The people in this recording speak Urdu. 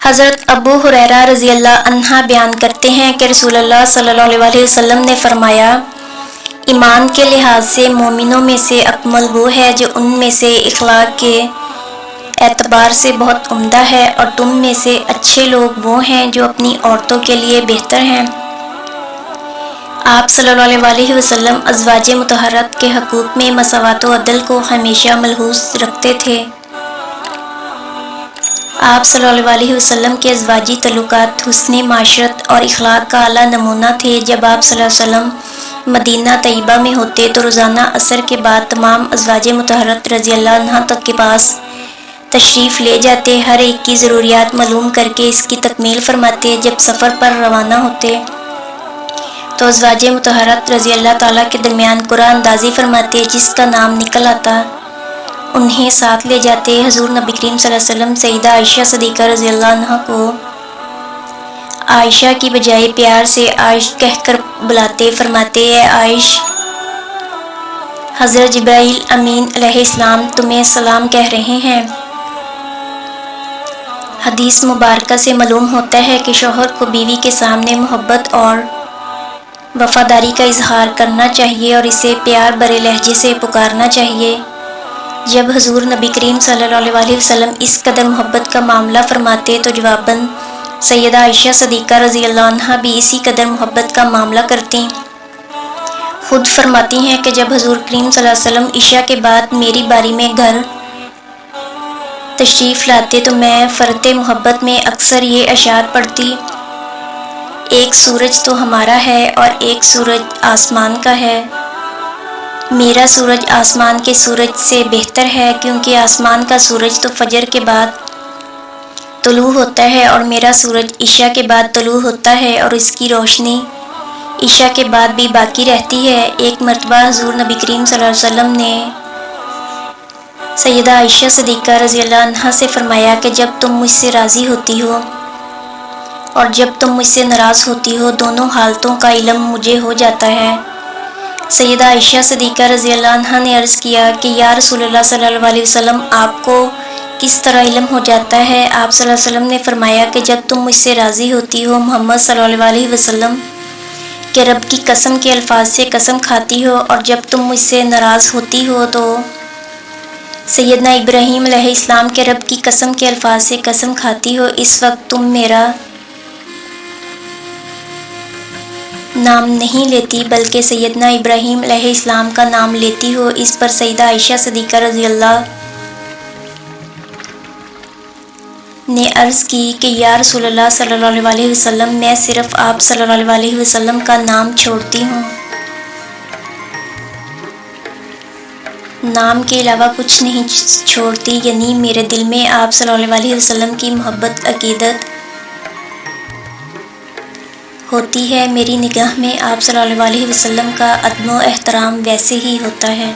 حضرت ابو ہریرہ رضی اللہ عنہ بیان کرتے ہیں کہ رسول اللہ صلی اللہ علیہ وسلم نے فرمایا، ایمان کے لحاظ سے مومنوں میں سے اکمل وہ ہے جو ان میں سے اخلاق کے اعتبار سے بہت عمدہ ہے، اور تم میں سے اچھے لوگ وہ ہیں جو اپنی عورتوں کے لیے بہتر ہیں۔ آپ صلی اللہ علیہ وسلم ازواج مطہرات کے حقوق میں مساوات و عدل کو ہمیشہ ملحوظ رکھتے تھے۔ آپ صلی اللہ علیہ وسلم کے ازواجی تعلقات حسن معاشرت اور اخلاق کا اعلیٰ نمونہ تھے۔ جب آپ صلی اللہ علیہ وسلم مدینہ طیبہ میں ہوتے تو روزانہ عصر کے بعد تمام ازواج مطہرات رضی اللہ عنہ تک کے پاس تشریف لے جاتے، ہر ایک کی ضروریات معلوم کر کے اس کی تکمیل فرماتے۔ جب سفر پر روانہ ہوتے تو ازواج مطہرات رضی اللہ تعالیٰ کے درمیان قرعہ اندازی فرماتے، جس کا نام نکل آتا انہیں ساتھ لے جاتے۔ حضور نبی کریم صلی اللہ علیہ وسلم سیدہ عائشہ صدیقہ رضی اللہ عنہ کو عائشہ کی بجائے پیار سے عائش کہہ کر بلاتے، فرماتے، اے عائش، حضرت جبرائیل امین علیہ السلام تمہیں سلام کہہ رہے ہیں۔ حدیث مبارکہ سے معلوم ہوتا ہے کہ شوہر کو بیوی کے سامنے محبت اور وفاداری کا اظہار کرنا چاہیے اور اسے پیار بھرے لہجے سے پکارنا چاہیے۔ جب حضور نبی کریم صلی اللہ علیہ وسلم اس قدر محبت کا معاملہ فرماتے تو جواباً سیدہ عائشہ صدیقہ رضی اللہ عنہ بھی اسی قدر محبت کا معاملہ کرتیں۔ خود فرماتی ہیں کہ جب حضور کریم صلی اللہ علیہ وسلم عشاء کے بعد میری باری میں گھر تشریف لاتے تو میں فرط محبت میں اکثر یہ اشعار پڑھتی، ایک سورج تو ہمارا ہے اور ایک سورج آسمان کا ہے، میرا سورج آسمان کے سورج سے بہتر ہے، کیونکہ آسمان کا سورج تو فجر کے بعد طلوع ہوتا ہے اور میرا سورج عشاء کے بعد طلوع ہوتا ہے اور اس کی روشنی عشاء کے بعد بھی باقی رہتی ہے۔ ایک مرتبہ حضور نبی کریم صلی اللہ علیہ وسلم نے سیدہ عائشہ صدیقہ رضی اللہ عنہا سے فرمایا کہ جب تم مجھ سے راضی ہوتی ہو اور جب تم مجھ سے ناراض ہوتی ہو، دونوں حالتوں کا علم مجھے ہو جاتا ہے۔ سیدہ عائشہ صدیقہ رضی اللہ عنہا نے عرض کیا کہ یا رسول اللہ صلی اللہ علیہ وسلم، آپ کو کس طرح علم ہو جاتا ہے؟ آپ صلی اللہ علیہ وسلم نے فرمایا کہ جب تم مجھ سے راضی ہوتی ہو، محمد صلی اللہ علیہ وسلم کہ رب کی قسم کے الفاظ سے قسم کھاتی ہو، اور جب تم مجھ سے ناراض ہوتی ہو تو سیدنا ابراہیم علیہ السلام کے رب کی قسم کے الفاظ سے قسم کھاتی ہو، اس وقت تم میرا نام نہیں لیتی بلکہ سیدنا ابراہیم علیہ السلام کا نام لیتی ہو۔ اس پر سیدہ عائشہ صدیقہ رضی اللہ نے عرض کی کہ یا رسول اللہ صلی اللہ علیہ وسلم، میں صرف آپ صلی اللہ علیہ وسلم کا نام چھوڑتی ہوں، نام کے علاوہ کچھ نہیں چھوڑتی، یعنی میرے دل میں آپ صلی اللہ علیہ وسلم کی محبت عقیدت ہوتی ہے، میری نگاہ میں آپ صلی اللہ علیہ وسلم کا ادب و احترام ویسے ہی ہوتا ہے۔